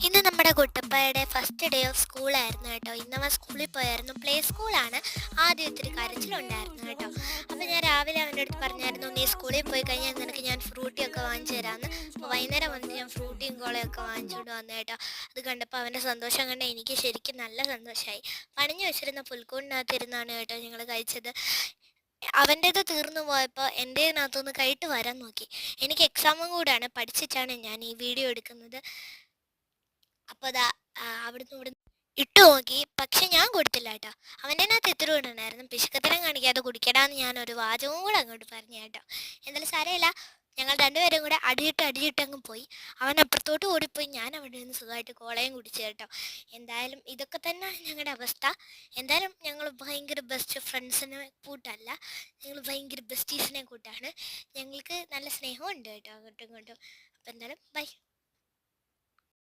ഇന്ന് നമ്മുടെ കുട്ടപ്പായുടെ first day of സ്കൂളായിരുന്നു കേട്ടോ. ഇന്നവൻ സ്കൂളിൽ പോയായിരുന്നു. പ്ലേ സ്കൂളാണ്. ആദ്യം ഇത്തിരി കരച്ചിലുണ്ടായിരുന്നു കേട്ടോ. അപ്പോൾ ഞാൻ രാവിലെ അവൻ്റെ അടുത്ത് പറഞ്ഞായിരുന്നു, നീ സ്കൂളിൽ പോയി കഴിഞ്ഞാൽ നിനക്ക് ഞാൻ ഫ്രൂട്ടിയൊക്കെ വാങ്ങിച്ചു തരാമെന്ന്. അപ്പോൾ വൈകുന്നേരം വന്നിട്ട് ഞാൻ ഫ്രൂട്ടിയും കോളയൊക്കെ വാങ്ങിച്ചുകൊണ്ട് വന്നു കേട്ടോ. അത് കണ്ടപ്പോൾ അവൻ്റെ സന്തോഷം കണ്ട് എനിക്ക് ശരിക്കും നല്ല സന്തോഷമായി. പണിഞ്ഞു വെച്ചിരുന്ന പുൽക്കൂടിനകത്ത് ഇരുന്നാണ് കേട്ടോ ഞങ്ങൾ കഴിച്ചത്. അവൻ്റേത് തീർന്നു പോയപ്പോൾ എൻ്റേതിനകത്തൊന്ന് കൈയിട്ട് വരാൻ നോക്കി. എനിക്ക് എക്സാമും കൂടെയാണ്, പഠിച്ചിട്ടാണ് ഞാൻ ഈ വീഡിയോ എടുക്കുന്നത്. അപ്പോൾ അതാ അവിടുന്ന് ഇവിടുന്ന് ഇട്ടു നോക്കി, പക്ഷെ ഞാൻ കൊടുത്തില്ല കേട്ടോ. അവൻ്റെ അകത്ത് എത്ര ഉണ്ടായിരുന്നു. പിശുക്കത്തരം കാണിക്കാതെ കുടിക്കടാന്ന് ഞാൻ ഒരു വാചകവും കൂടെ അങ്ങോട്ട് പറഞ്ഞു കേട്ടോ. എന്തായാലും സാരമില്ല, ഞങ്ങൾ രണ്ടുപേരും കൂടെ അടിയിട്ട് അങ്ങ് പോയി. അവൻ അപ്പുറത്തോട്ട് ഓടിപ്പോയി, ഞാൻ അവിടെ നിന്ന് സുഖമായിട്ട് കോളയും കുടിച്ചു കേട്ടോ. എന്തായാലും ഇതൊക്കെ തന്നെ ഞങ്ങളുടെ അവസ്ഥ. എന്തായാലും ഞങ്ങൾ ഭയങ്കര ബെസ്റ്റ് ഫ്രണ്ട്സിനെ കൂട്ടല്ല, ഞങ്ങൾ ഭയങ്കര ബെസ്റ്റീസിനെ കൂട്ടാണ്. ഞങ്ങൾക്ക് നല്ല സ്നേഹമുണ്ട് കേട്ടോ അങ്ങോട്ടും ഇങ്ങോട്ടും. അപ്പോൾ എന്തായാലും ബൈ.